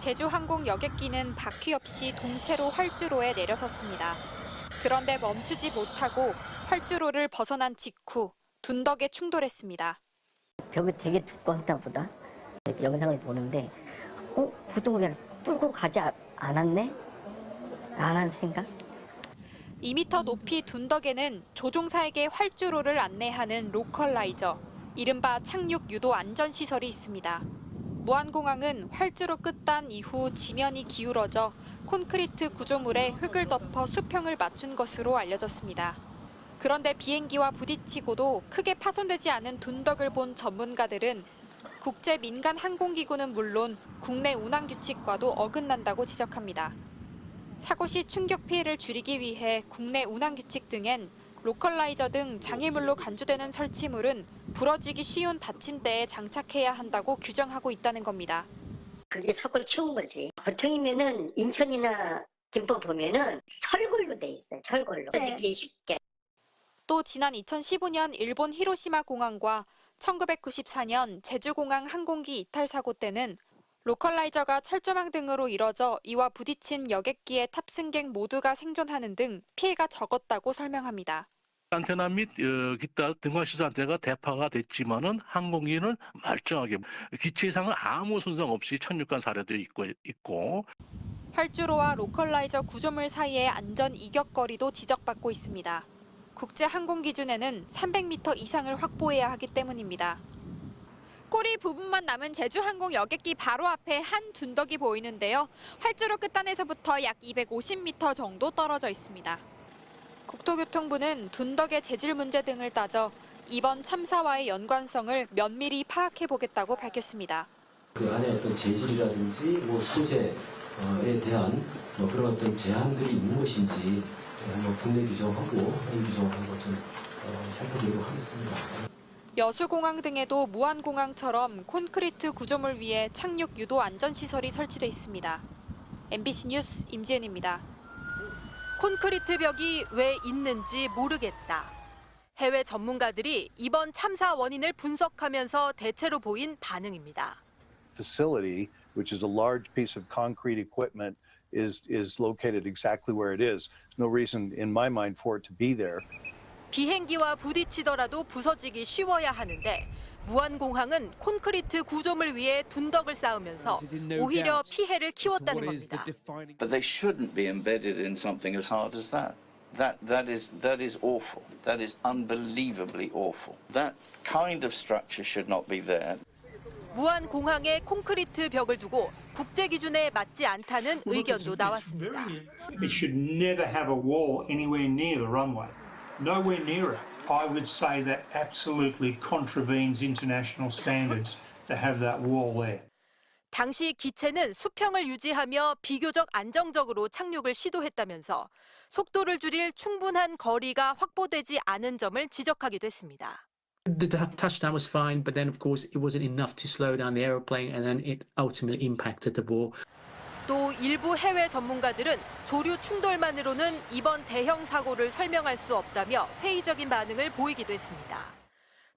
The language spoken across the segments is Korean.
제주항공 여객기는 바퀴 없이 동체로 활주로에 내려섰습니다. 그런데 멈추지 못하고 활주로를 벗어난 직후 둔덕에 충돌했습니다. 벽이 되게 두꺼웠나 보다. 영상을 보는데 보통 그냥 뚫고 가지 않았네? 라는 생각? 2m 높이 둔덕에는 조종사에게 활주로를 안내하는 로컬라이저, 이른바 착륙 유도 안전시설이 있습니다. 무안공항은 활주로 끝단 이후 지면이 기울어져 콘크리트 구조물에 흙을 덮어 수평을 맞춘 것으로 알려졌습니다. 그런데 비행기와 부딪히고도 크게 파손되지 않은 둔덕을 본 전문가들은 국제 민간 항공기구는 물론 국내 운항 규칙과도 어긋난다고 지적합니다. 사고 시 충격 피해를 줄이기 위해 국내 운항 규칙 등엔 로컬라이저 등 장애물로 간주되는 설치물은 부러지기 쉬운 받침대에 장착해야 한다고 규정하고 있다는 겁니다. 그게 사고를 키운 거지. 보통이면은 인천이나 김포 보면은 철골로 돼 있어요. 철골로. 부러지기 쉽게. 또 지난 2015년 일본 히로시마 공항과 1994년 제주공항 항공기 이탈 사고 때는 로컬라이저가 철조망 등으로 이뤄져 이와 부딪힌 여객기의 탑승객 모두가 생존하는 등 피해가 적었다고 설명합니다. 안테나 및 기타 등화시설 안테나가 대파가 됐지만은 항공기는 멀쩡하게 기체 이상은 아무 손상 없이 착륙한 사례도 있고. 활주로와 로컬라이저 구조물 사이의 안전 이격거리도 지적받고 있습니다. 국제 항공 기준에는 300m 이상을 확보해야 하기 때문입니다. 꼬리 부분만 남은 제주항공 여객기 바로 앞에 한 둔덕이 보이는데요. 활주로 끝단에서부터 약 250m 정도 떨어져 있습니다. 국토교통부는 둔덕의 재질 문제 등을 따져 이번 참사와의 연관성을 면밀히 파악해 보겠다고 밝혔습니다. 그 안에 어떤 재질이라든지 소재에 대한 그런 어떤 제한들이 무엇인지 국내 규정하고 해외 규정하고 좀 살펴보도록 하겠습니다. 여수공항 등에도 무안공항처럼 콘크리트 구조물 위에 착륙 유도 안전시설이 설치돼 있습니다. MBC 뉴스 임지은입니다. 콘크리트 벽이 왜 있는지 모르겠다. 해외 전문가들이 이번 참사 원인을 분석하면서 대체로 보인 반응입니다. Facility, which is a large piece of concrete equipment, is located exactly where it is. There's no reason in my mind for it to be there. 비행기와 부딪히더라도 부서지기 쉬워야 하는데 무안공항은 콘크리트 구조물 위에 둔덕을 쌓으면서 오히려 피해를 키웠다는 겁니다. But they shouldn't be embedded in something as hard as that. That is awful. That is unbelievably awful. That kind of structure should not be there. 무안공항에 콘크리트 벽을 두고 국제 기준에 맞지 않다는 의견도 나왔습니다. It should never have a wall anywhere near the runway. Nowhere near it. I would say that absolutely contravenes international standards to have that wall there. 당시 기체는 수평을 유지하며 비교적 안정적으로 착륙을 시도했다면서 속도를 줄일 충분한 거리가 확보되지 않은 점을 지적하기도 했습니다. The touchdown was fine, but then of course it wasn't enough to slow down the aeroplane and then it ultimately impacted the wall. 또 일부 해외 전문가들은 조류 충돌만으로는 이번 대형 사고를 설명할 수 없다며 회의적인 반응을 보이기도 했습니다.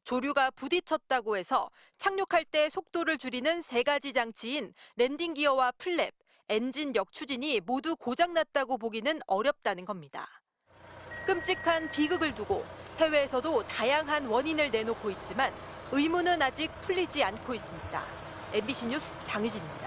조류가 부딪혔다고 해서 착륙할 때 속도를 줄이는 세 가지 장치인 랜딩 기어와 플랩, 엔진 역추진이 모두 고장났다고 보기는 어렵다는 겁니다. 끔찍한 비극을 두고 해외에서도 다양한 원인을 내놓고 있지만 의문은 아직 풀리지 않고 있습니다. MBC 뉴스 장유진입니다.